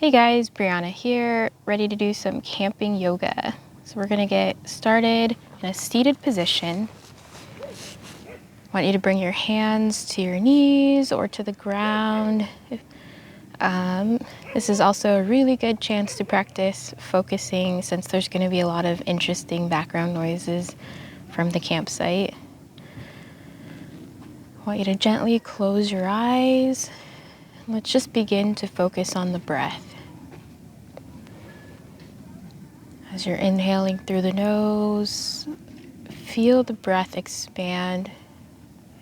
Hey guys, Brianna here, ready to do some camping yoga. So we're gonna get started in a seated position. I want you to bring your hands to your knees or to the ground. This is also a really good chance to practice focusing since there's gonna be a lot of interesting background noises from the campsite. I want you to gently close your eyes. Let's just begin to focus on the breath. As you're inhaling through the nose, feel the breath expand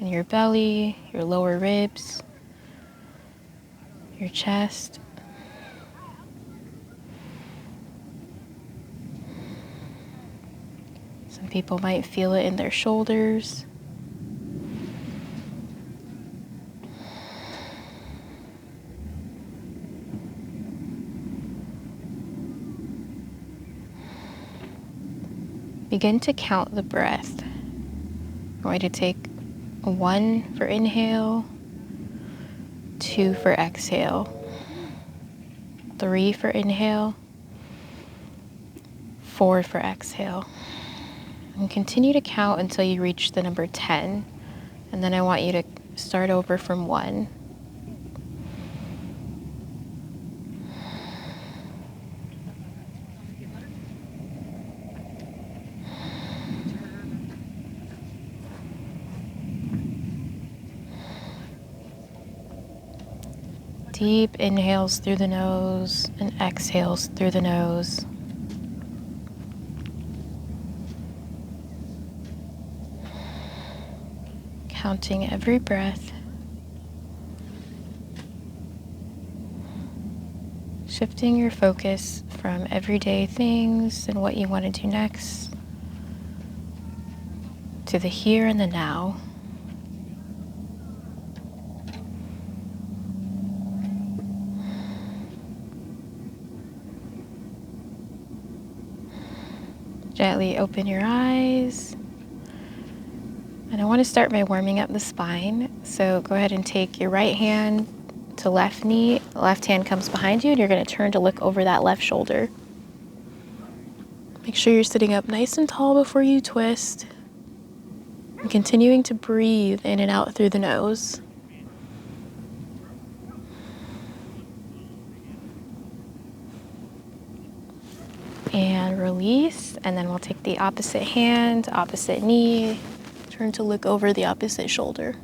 in your belly, your lower ribs, your chest. Some people might feel it in their shoulders. Begin to count the breath. I'm going to take 1 for inhale, 2 for exhale, 3 for inhale, 4 for exhale. And continue to count until you reach the number 10. And then I want you to start over from 1. Deep inhales through the nose and exhales through the nose. Counting every breath. Shifting your focus from everyday things and what you want to do next to the here and the now. Gently open your eyes. And I want to start by warming up the spine. So go ahead and take your right hand to left knee. The left hand comes behind you and you're going to turn to look over that left shoulder. Make sure you're sitting up nice and tall before you twist. And continuing to breathe in and out through the nose. And release, and then we'll take the opposite hand, opposite knee, turn to look over the opposite shoulder.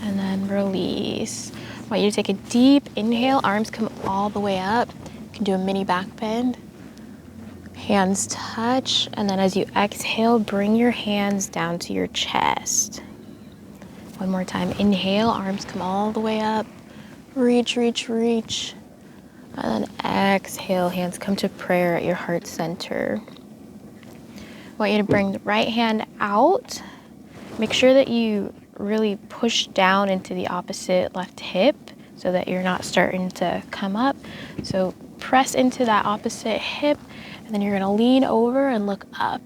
And then release. I want you to take a deep inhale, arms come all the way up. You can do a mini back bend. Hands touch, and then as you exhale, bring your hands down to your chest. One more time, inhale, arms come all the way up. Reach, reach, reach. And then exhale, hands come to prayer at your heart center. I want you to bring the right hand out. Make sure that you really push down into the opposite left hip so that you're not starting to come up. So press into that opposite hip, and then you're going to lean over and look up.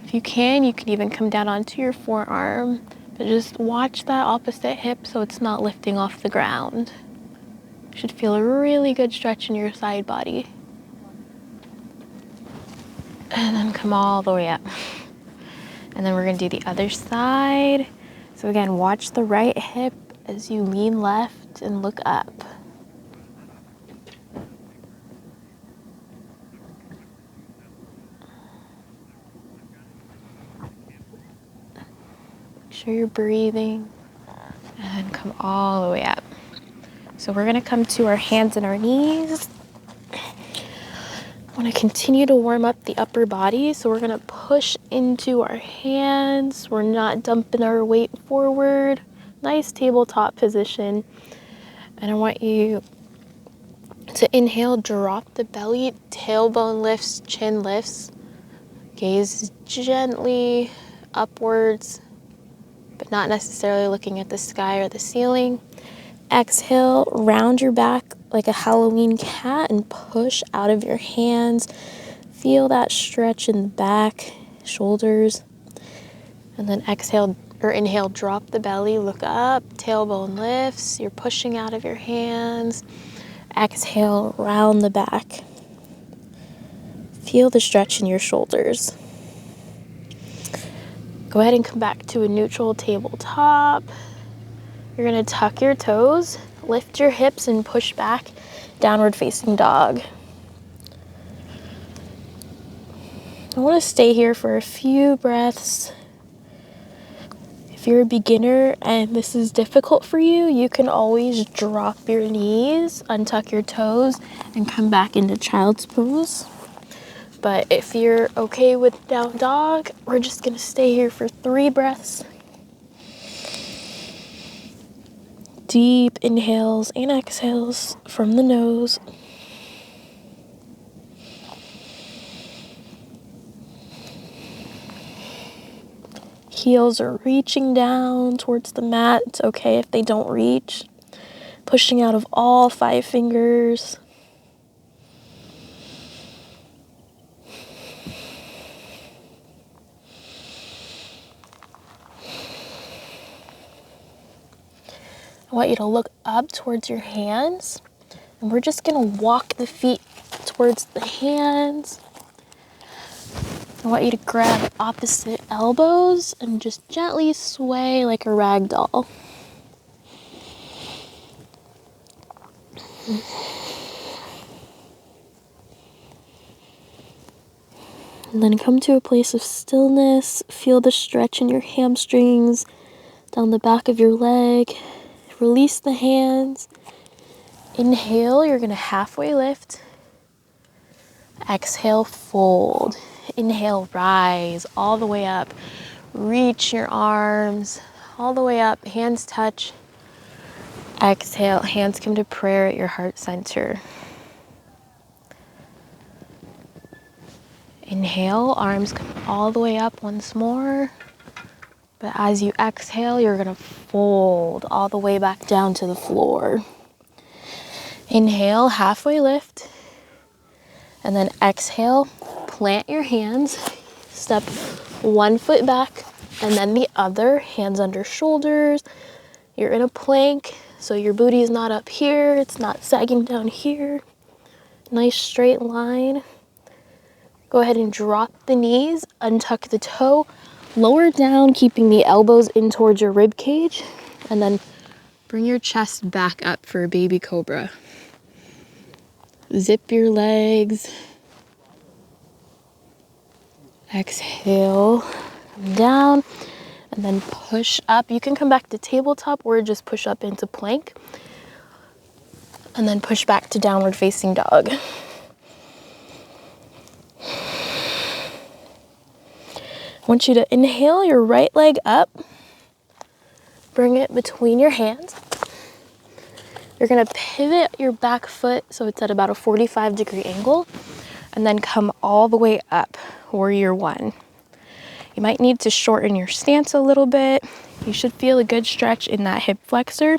If you can even come down onto your forearm, but just watch that opposite hip so it's not lifting off the ground. You should feel a really good stretch in your side body. And then come all the way up. And then we're going to do the other side. So again, watch the right hip as you lean left and look up. Make sure you're breathing. And come all the way up. So we're going to come to our hands and our knees. I want to continue to warm up the upper body. So we're going to push into our hands. We're not dumping our weight forward. Nice tabletop position. And I want you to inhale, drop the belly, tailbone lifts, chin lifts. Gaze gently upwards, but not necessarily looking at the sky or the ceiling. exhale, round your back like a Halloween cat and push out of your hands. Feel that stretch in the back, shoulders. And then exhale or inhale, drop the belly, look up, tailbone lifts. You're pushing out of your hands. Exhale, round the back. Feel the stretch in your shoulders. Go ahead and come back to a neutral tabletop. You're gonna tuck your toes, lift your hips and push back, downward facing dog. I wanna stay here for a few breaths. If you're a beginner and this is difficult for you, you can always drop your knees, untuck your toes, and come back into child's pose. But if you're okay with down dog, we're just gonna stay here for 3 breaths. Deep inhales and exhales from the nose. Heels are reaching down towards the mat. It's okay if they don't reach. Pushing out of all 5 fingers. I want you to look up towards your hands, and we're just gonna walk the feet towards the hands. I want you to grab opposite elbows and just gently sway like a rag doll. And then come to a place of stillness. Feel the stretch in your hamstrings, down the back of your leg. Release the hands. Inhale, you're gonna halfway lift. Exhale, fold. Inhale, rise all the way up. Reach your arms all the way up, hands touch. Exhale, hands come to prayer at your heart center. Inhale, arms come all the way up once more. But as you exhale, you're gonna fold all the way back down to the floor. Inhale, halfway lift. And then exhale, plant your hands, step 1 foot back, and then the other, hands under shoulders. You're in a plank, so your booty is not up here, it's not sagging down here. Nice straight line. Go ahead and drop the knees, untuck the toe, lower down, keeping the elbows in towards your rib cage, and then bring your chest back up for a baby cobra. Zip your legs. Exhale, down, and then push up. You can come back to tabletop or just push up into plank. And then push back to downward facing dog. I want you to inhale your right leg up. Bring it between your hands. You're gonna pivot your back foot so it's at about a 45-degree angle, and then come all the way up, warrior 1. You might need to shorten your stance a little bit. You should feel a good stretch in that hip flexor.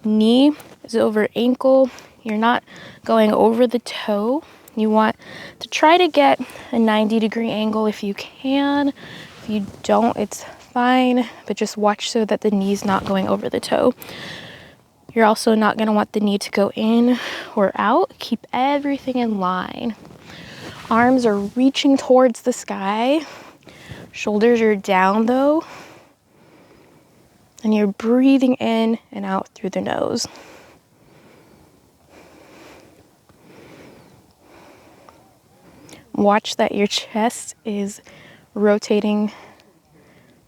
Knee is over ankle. You're not going over the toe. You want to try to get a 90-degree angle if you can. If you don't, it's fine, but just watch so that the knee's not going over the toe. You're also not going to want the knee to go in or out. Keep everything in line. Arms are reaching towards the sky. Shoulders are down though. And you're breathing in and out through the nose. Watch that your chest is rotating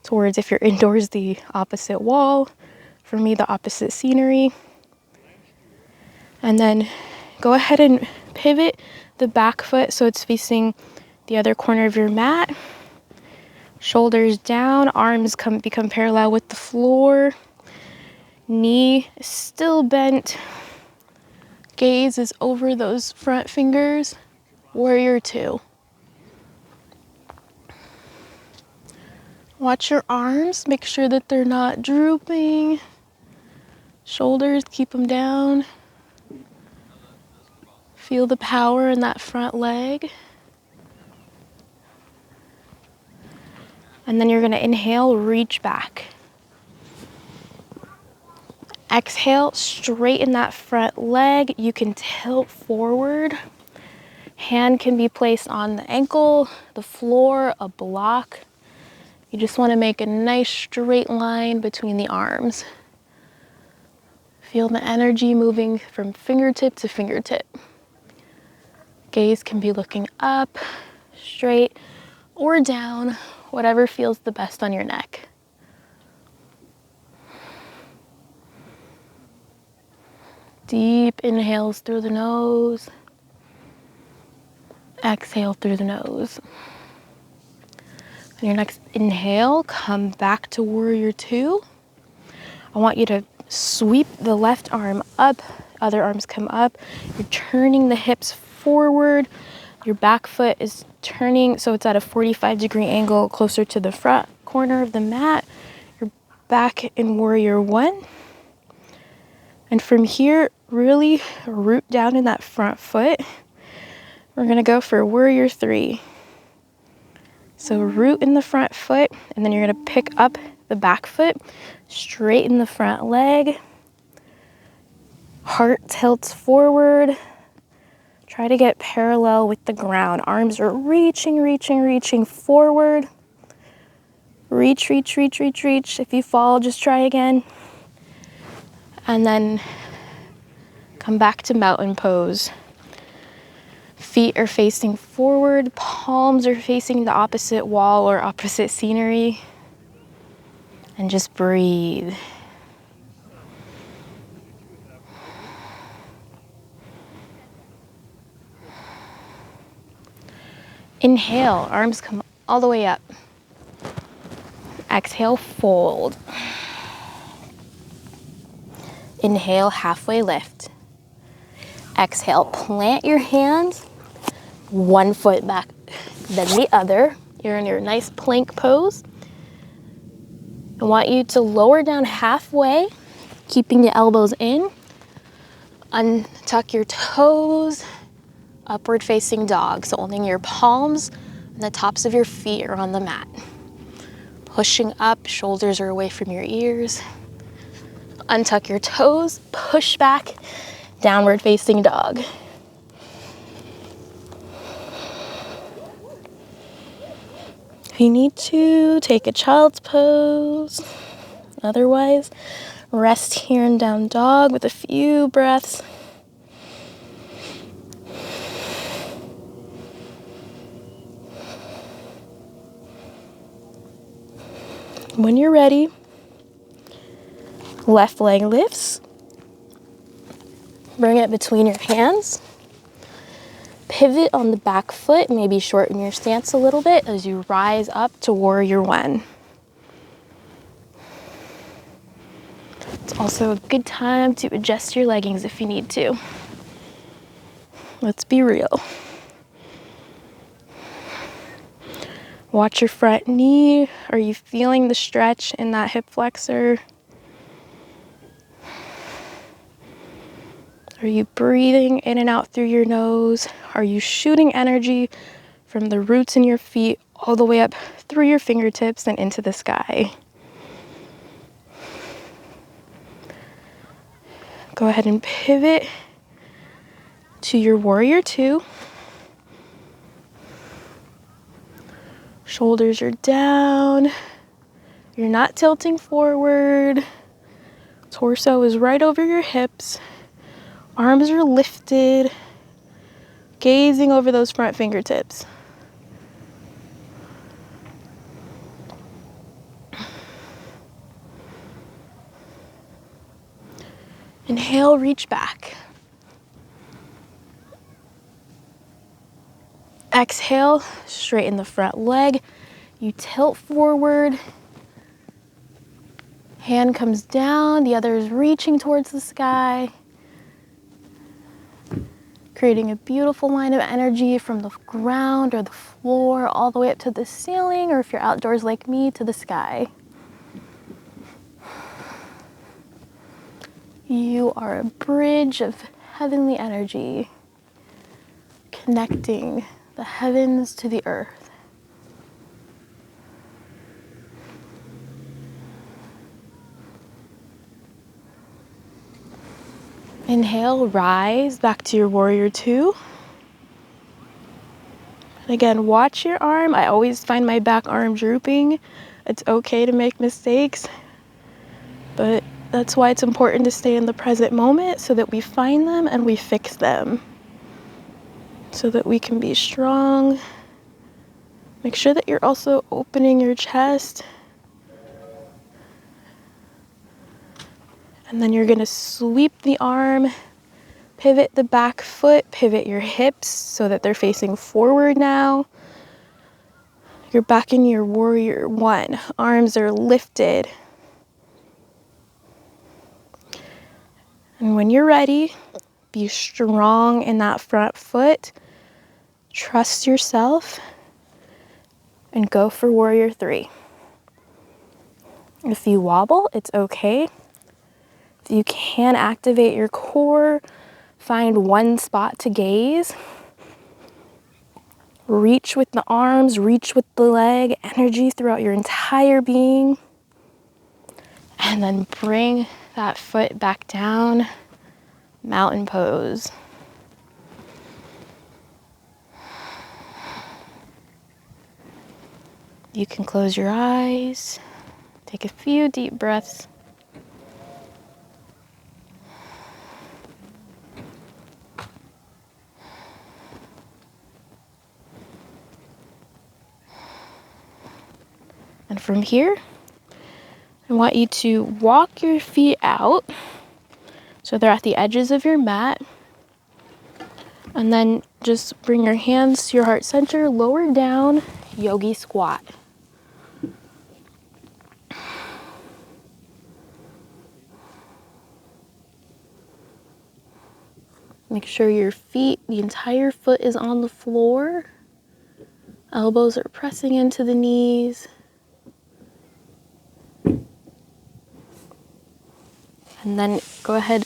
towards, if you're indoors, the opposite wall. For me, the opposite scenery. And then go ahead and pivot the back foot so it's facing the other corner of your mat. Shoulders down, arms become parallel with the floor. Knee is still bent. Gaze is over those front fingers. Warrior 2. Watch your arms, make sure that they're not drooping. Shoulders, keep them down. Feel the power in that front leg. And then you're gonna inhale, reach back. Exhale, straighten that front leg. You can tilt forward. Hand can be placed on the ankle, the floor, a block. You just wanna make a nice straight line between the arms. Feel the energy moving from fingertip to fingertip. Gaze can be looking up, straight, or down, whatever feels the best on your neck. Deep inhales through the nose. Exhale through the nose. On your next inhale, come back to warrior two. I want you to sweep the left arm up, other arms come up. You're turning the hips forward. Your back foot is turning, so it's at a 45-degree angle closer to the front corner of the mat. You're back in warrior one. And from here, really root down in that front foot. We're gonna go for warrior three. So root in the front foot, and then you're gonna pick up the back foot, straighten the front leg. Heart tilts forward. Try to get parallel with the ground. Arms are reaching, reaching, reaching forward. Reach, reach, reach, reach, reach. If you fall, just try again. And then come back to mountain pose. Feet are facing forward, palms are facing the opposite wall or opposite scenery. And just breathe. Inhale, arms come all the way up. Exhale, fold. Inhale, halfway lift. Exhale, plant your hands, one foot back, then the other. You're in your nice plank pose. I want you to lower down halfway, keeping the elbows in. Untuck your toes, upward facing dog. So holding your palms and the tops of your feet are on the mat. Pushing up, shoulders are away from your ears. Untuck your toes, push back, downward facing dog. If you need to, take a child's pose. Otherwise, rest here in down dog with a few breaths. When you're ready, left leg lifts. Bring it between your hands. Pivot on the back foot, maybe shorten your stance a little bit as you rise up to warrior one. It's also a good time to adjust your leggings if you need to. Let's be real. Watch your front knee. Are you feeling the stretch in that hip flexor? Are you breathing in and out through your nose? Are you shooting energy from the roots in your feet all the way up through your fingertips and into the sky? Go ahead and pivot to your warrior two. Shoulders are down. You're not tilting forward. Torso is right over your hips. Arms are lifted, gazing over those front fingertips. Inhale, reach back. Exhale, straighten the front leg. You tilt forward. Hand comes down, the other is reaching towards the sky. Creating a beautiful line of energy from the ground or the floor all the way up to the ceiling, or if you're outdoors like me, to the sky. You are a bridge of heavenly energy, connecting the heavens to the earth. Inhale, rise back to your warrior two. And again, watch your arm. I always find my back arm drooping. It's okay to make mistakes, but that's why it's important to stay in the present moment so that we find them and we fix them, so that we can be strong. Make sure that you're also opening your chest. And then you're going to sweep the arm, pivot the back foot, pivot your hips so that they're facing forward now. You're back in your warrior one. Arms are lifted. And when you're ready, be strong in that front foot. Trust yourself and go for warrior three. If you wobble, it's okay. If you can activate your core, find one spot to gaze. Reach with the arms, reach with the leg, energy throughout your entire being. And then bring that foot back down, mountain pose. You can close your eyes, take a few deep breaths. And from here, I want you to walk your feet out so they're at the edges of your mat. And then just bring your hands to your heart center, lower down, yogi squat. Make sure your feet, the entire foot is on the floor. Elbows are pressing into the knees. And then go ahead,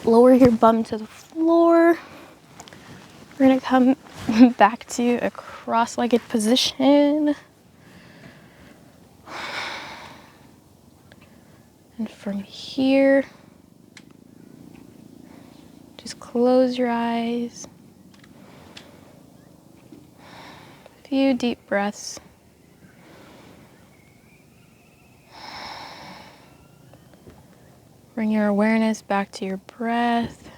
lower your bum to the floor. We're gonna come back to a cross-legged position. And from here, just close your eyes. A few deep breaths. Bring your awareness back to your breath.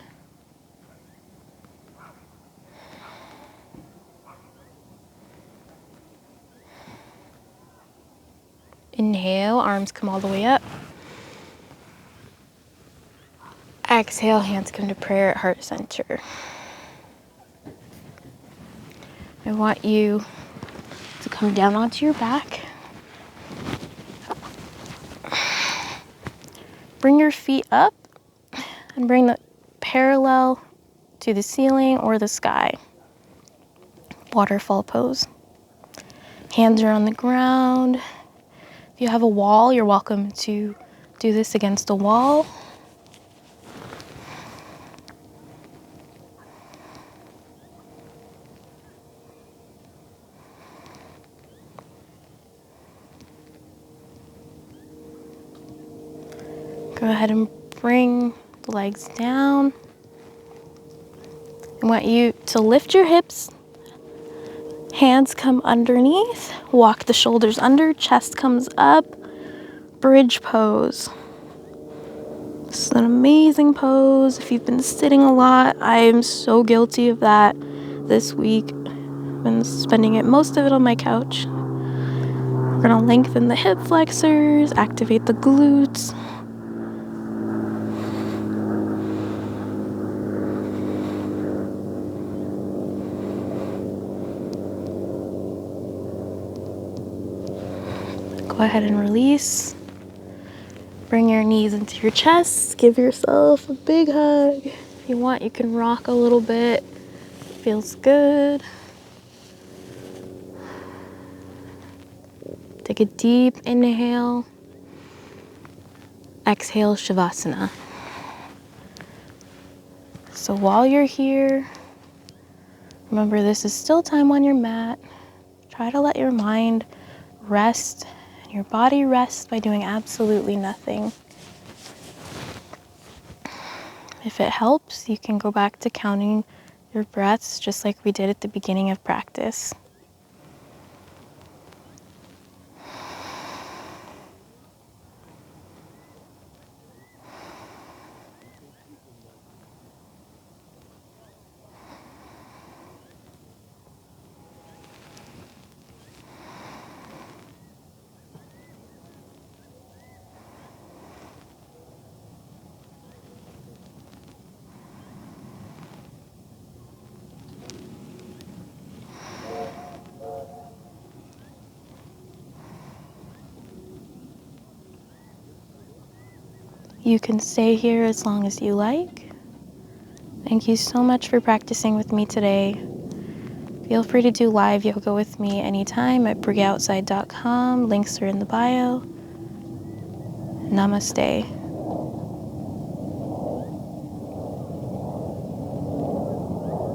Inhale, arms come all the way up. Exhale, hands come to prayer at heart center. I want you to come down onto your back. Bring your feet up and bring them parallel to the ceiling or the sky. Waterfall pose. Hands are on the ground. If you have a wall, you're welcome to do this against a wall. Go ahead and bring the legs down. I want you to lift your hips. Hands come underneath. Walk the shoulders under. Chest comes up. Bridge pose. This is an amazing pose. If you've been sitting a lot, I am so guilty of that this week. I've been spending most of it on my couch. We're gonna lengthen the hip flexors, activate the glutes. Go ahead and release. Bring your knees into your chest. Give yourself a big hug. If you want, you can rock a little bit. Feels good. Take a deep inhale. Exhale, Shavasana. So while you're here, remember this is still time on your mat. Try to let your mind rest and your body rest by doing absolutely nothing. If it helps, you can go back to counting your breaths just like we did at the beginning of practice. You can stay here as long as you like. Thank you so much for practicing with me today. Feel free to do live yoga with me anytime at BreOutside.com. Links are in the bio. Namaste.